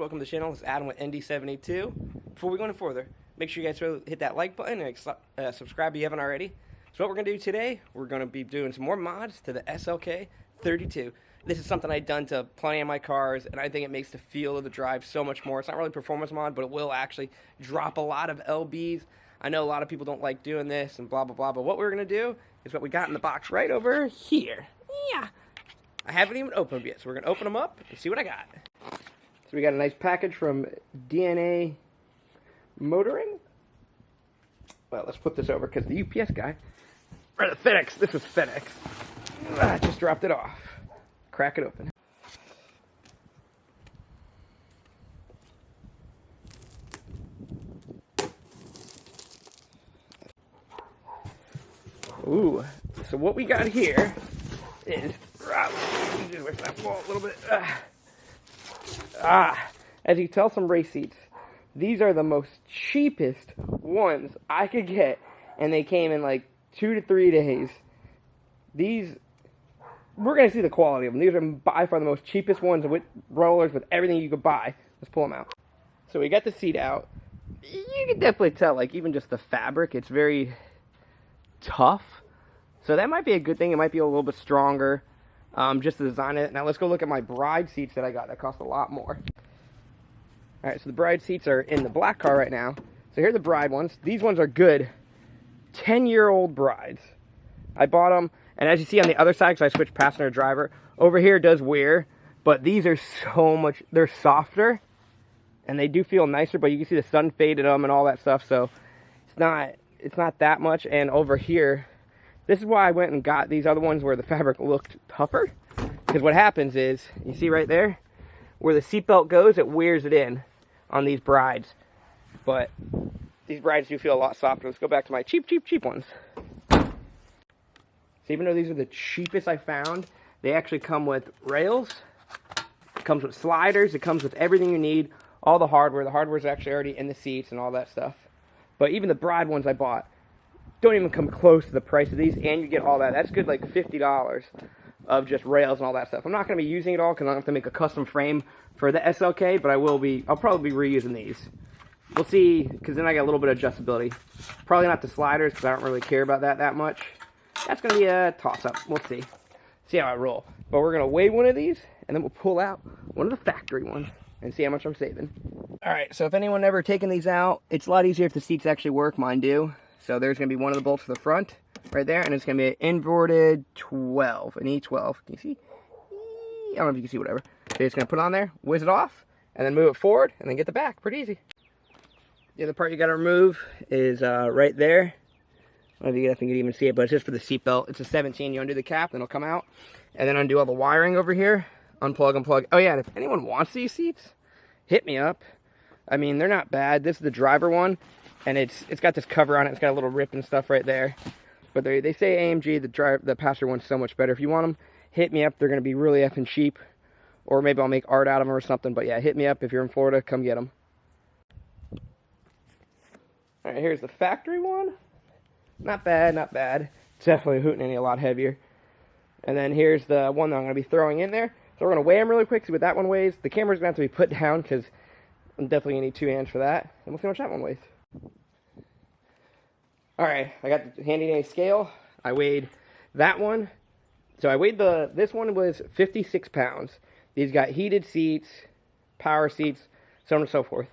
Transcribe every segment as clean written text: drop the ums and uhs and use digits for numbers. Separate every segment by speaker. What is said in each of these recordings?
Speaker 1: welcome to the channel. It's Adam with ND72. Before we go any further, make sure you guys hit that like button and subscribe if you haven't already. So what we're going to do today, we're going to be doing some more mods to the SLK32. This is something I've done to plenty of my cars, and I think it makes the feel of the drive so much more. It's not really a performance mod, but it will actually drop a lot of LBs. I know a lot of people don't like doing this and blah, blah, blah, but what we're going to do is what we got in the box right over here. Yeah. I haven't even opened them yet, so we're going to open them up and see what I got. So we got a nice package from DNA Motoring. Well, let's put this over because the UPS guy, or the FedEx, this was FedEx. I just dropped it off. Crack it open. Ooh, so what we got here is, where's that wall a little bit? As you can tell, some race seats. These are the most cheapest ones I could get, and they came in like 2 to 3 days. These, we're going to see the quality of them. These are by far the most cheapest ones with rollers, with everything you could buy. Let's pull them out. So we got the seat out. You can definitely tell, like, even just the fabric, it's very tough. So that might be a good thing. It might be a little bit stronger, just to design it. Now let's go look at my bride seats that I got. That cost a lot more. All right, so the bride seats are in the black car right now. So here are the bride ones. These ones are good 10-year-old brides. I bought them, and as you see on the other side, because I switched passenger driver, over here it does wear, but these are so much, they're softer, and they do feel nicer, but you can see the sun faded them and all that stuff, so it's not that much. And over here, this is why I went and got these other ones where the fabric looked tougher, because what happens is, you see right there, where the seatbelt goes, it wears it in on these brides. But these brides do feel a lot softer. Let's go back to my cheap ones. So even though these are the cheapest I found, they actually come with rails. It comes with sliders. It comes with everything you need. All the hardware. The hardware is actually already in the seats and all that stuff. But even the bride ones I bought don't even come close to the price of these, and you get all that. That's good, like $50 of just rails and all that stuff. I'm not going to be using it all because I don't have to make a custom frame for the SLK, but I'll probably be reusing these. We'll see, because then I got a little bit of adjustability. Probably not the sliders, because I don't really care about that much. That's going to be a toss-up. We'll see. See how I roll. But we're going to weigh one of these, and then we'll pull out one of the factory ones and see how much I'm saving. Alright, so if anyone ever taken these out, it's a lot easier if the seats actually work. Mine do. So there's going to be one of the bolts for the front, right there, and it's going to be an inverted 12, an E12. Can you see? I don't know if you can see, whatever. So you're just going to put it on there, whiz it off, and then move it forward, and then get the back. Pretty easy. The other part you got to remove is right there. I don't know if you guys can even see it, but it's just for the seatbelt. It's a 17. You undo the cap, then it'll come out, and then undo all the wiring over here. Unplug, unplug. Oh yeah, and if anyone wants these seats, hit me up. I mean, they're not bad. This is the driver one, and it's got this cover on it. It's got a little rip and stuff right there. But they say AMG, the passenger one's so much better. If you want them, hit me up. They're going to be really effing cheap. Or maybe I'll make art out of them or something. But yeah, hit me up if you're in Florida. Come get them. Alright, here's the factory one. Not bad, not bad. It's definitely a hootenanny, a lot heavier. And then here's the one that I'm going to be throwing in there. So we're going to weigh them really quick, see what that one weighs. The camera's going to have to be put down because I'm definitely going to need 2 hands for that. And we'll see how much that one weighs. Alright, I got the handy dandy scale. I weighed that one. So I weighed this one was 56 pounds. These got heated seats, power seats, so on and so forth.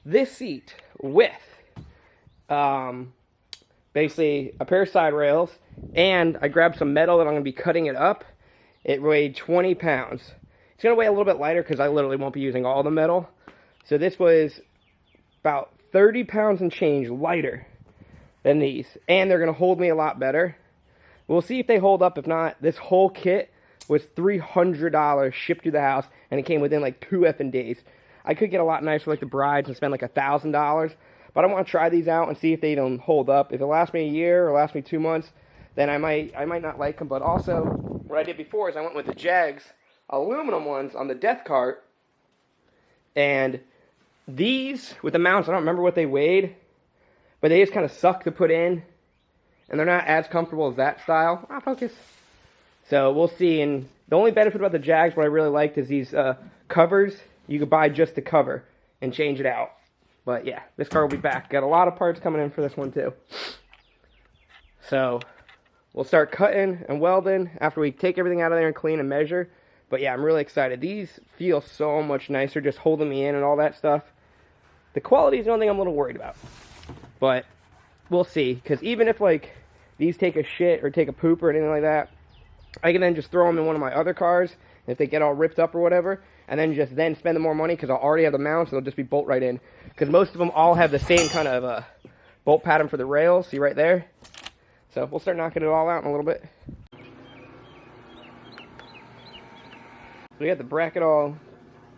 Speaker 1: This seat with basically a pair of side rails, and I grabbed some metal that I'm going to be cutting it up. It weighed 20 pounds. It's going to weigh a little bit lighter because I literally won't be using all the metal. So this was about 30 pounds and change lighter than these, and they're going to hold me a lot better. We'll see if they hold up. If not, this whole kit was $300 shipped to the house, and it came within like 2 effing days. I could get a lot nicer like the brides and spend like $1,000, but I want to try these out and see if they don't hold up. If it lasts me a year or lasts me 2 months, then I might not like them. But also, what I did before is I went with the Jags aluminum ones on the death cart, and these with the mounts, I don't remember what they weighed, but they just kind of suck to put in, and they're not as comfortable as that style. Focus. So we'll see. And the only benefit about the Jags, what I really liked, is these covers you could buy just the cover and change it out. But yeah, this car will be back. Got a lot of parts coming in for this one too. So we'll start cutting and welding after we take everything out of there and clean and measure. But yeah, I'm really excited. These feel so much nicer just holding me in and all that stuff. The quality is the only thing I'm a little worried about. But we'll see. Because even if like these take a shit or take a poop or anything like that, I can then just throw them in one of my other cars. And if they get all ripped up or whatever, and then just spend the more money because I'll already have the mounts, and they'll just be bolt right in. Because most of them all have the same kind of bolt pattern for the rails. See right there? So we'll start knocking it all out in a little bit. So we got the bracket all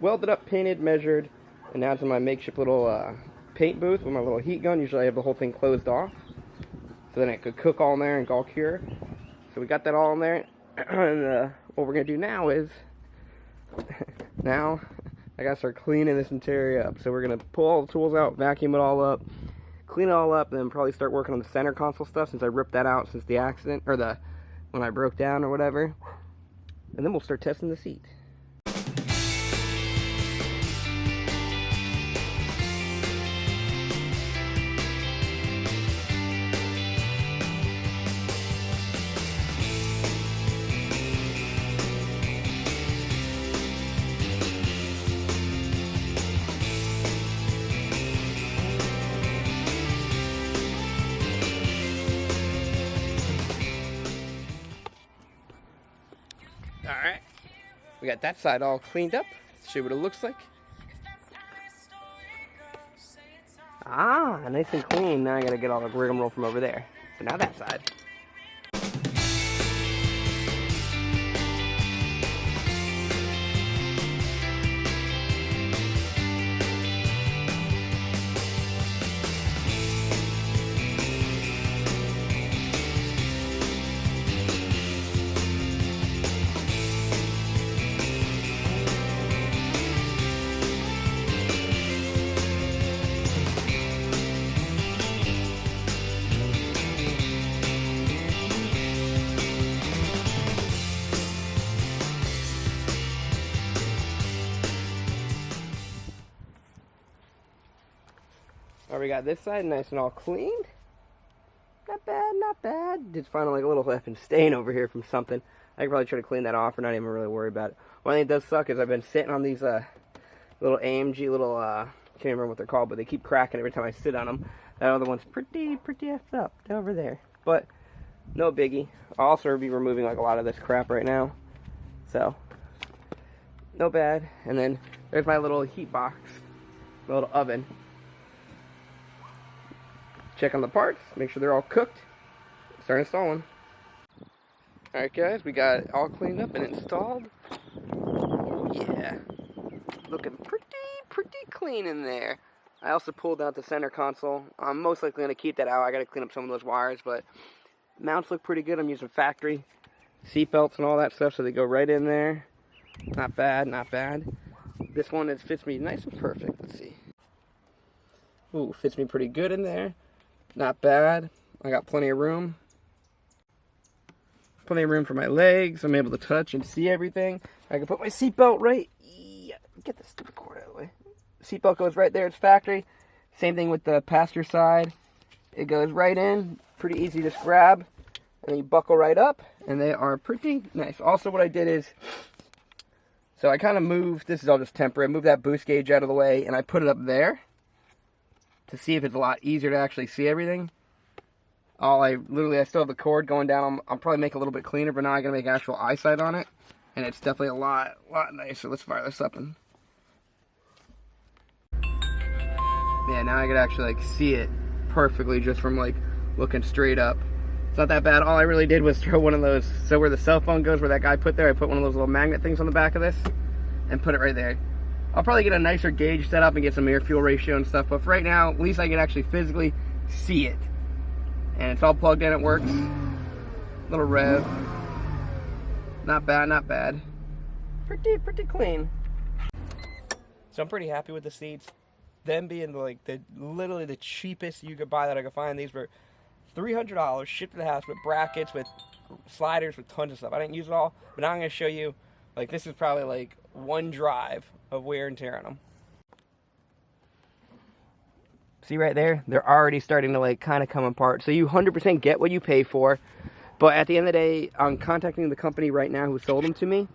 Speaker 1: welded up, painted, measured, and now it's in my makeshift little paint booth with my little heat gun. Usually I have the whole thing closed off, so then it could cook all in there and all cure. So we got that all in there, and what we're gonna do now is, now I gotta start cleaning this interior up. So we're gonna pull all the tools out, vacuum it all up, clean it all up, and then probably start working on the center console stuff since I ripped that out since the accident, or when I broke down or whatever. And then we'll start testing the seat. Alright, we got that side all cleaned up. Let's see what it looks like. Ah, nice and clean. Now I gotta get all the rigmarole from over there. So now that side. Alright, we got this side nice and all cleaned. Not bad, not bad. Just finding like a little effing stain over here from something. I could probably try to clean that off or not even really worry about it. One thing that does suck is I've been sitting on these little AMG little, can't remember what they're called, but they keep cracking every time I sit on them. That other one's pretty effed up over there. But no biggie. I'll also be removing like a lot of this crap right now. So, no bad. And then there's my little heat box, my little oven. Check on the parts, make sure they're all cooked, start installing. Alright guys, we got it all cleaned up and installed. Oh yeah, looking pretty clean in there. I also pulled out the center console. I'm most likely going to keep that out. I got to clean up some of those wires, but mounts look pretty good. I'm using factory seat belts and all that stuff, so they go right in there. Not bad, not bad. This one fits me nice and perfect. Let's see. Ooh, fits me pretty good in there. Not bad. I got plenty of room. Plenty of room for my legs. I'm able to touch and see everything. I can put my seatbelt right. Yeah, get the stupid cord out of the way. Seatbelt goes right there. It's factory. Same thing with the passenger side. It goes right in. Pretty easy to just grab. And then you buckle right up. And they are pretty nice. Also, what I did is, so I kind of moved, this is all just temporary, I moved that boost gauge out of the way and I put it up there to see if it's a lot easier to actually see everything. I still have the cord going down. I'll probably make it a little bit cleaner, but now I'm going to make actual eyesight on it. And it's definitely a lot nicer. Let's fire this up and... yeah, now I can actually like see it perfectly just from like looking straight up. It's not that bad. All I really did was throw one of those, so where the cell phone goes, where that guy put there, I put one of those little magnet things on the back of this and put it right there. I'll probably get a nicer gauge set up and get some air fuel ratio and stuff, but for right now, at least I can actually physically see it. And it's all plugged in, it works. Little rev. Not bad, not bad. Pretty clean. So I'm pretty happy with the seats. Them being like literally the cheapest you could buy that I could find. These were $300 shipped to the house with brackets, with sliders, with tons of stuff. I didn't use it all, but now I'm going to show you Like, this is probably like one drive of wear and tear on them. See right there? They're already starting to like kind of come apart. So you 100% get what you pay for. But at the end of the day, I'm contacting the company right now who sold them to me.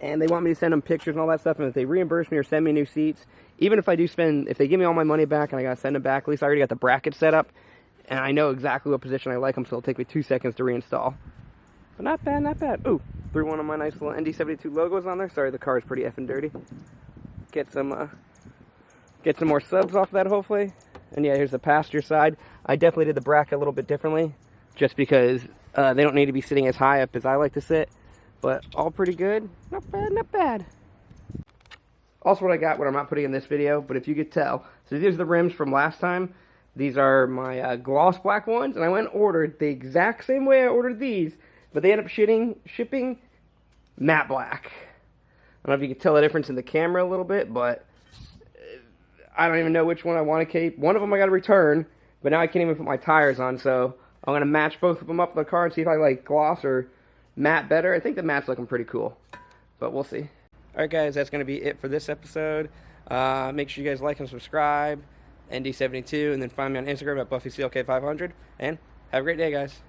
Speaker 1: And they want me to send them pictures and all that stuff. And if they reimburse me or send me new seats, even if I do spend, if they give me all my money back and I got to send them back, at least I already got the bracket set up. And I know exactly what position I like them, so it'll take me 2 seconds to reinstall. But not bad, not bad. Ooh, threw one of my nice little ND72 logos on there. Sorry, the car is pretty effing dirty. Get some more subs off that, hopefully. And yeah, here's the passenger side. I definitely did the bracket a little bit differently, just because they don't need to be sitting as high up as I like to sit. But all pretty good. Not bad, not bad. Also, what I got, what I'm not putting in this video, but if you could tell. So these are the rims from last time. These are my gloss black ones, and I went and ordered the exact same way I ordered these, but they end up shipping matte black. I don't know if you can tell the difference in the camera a little bit, but I don't even know which one I want to keep. One of them I got to return, but now I can't even put my tires on, so I'm going to match both of them up in the car and see if I like gloss or matte better. I think the matte's looking pretty cool, but we'll see. Alright guys, that's going to be it for this episode. Make sure you guys like and subscribe, ND72, and then find me on Instagram at BuffyCLK500, and have a great day, guys.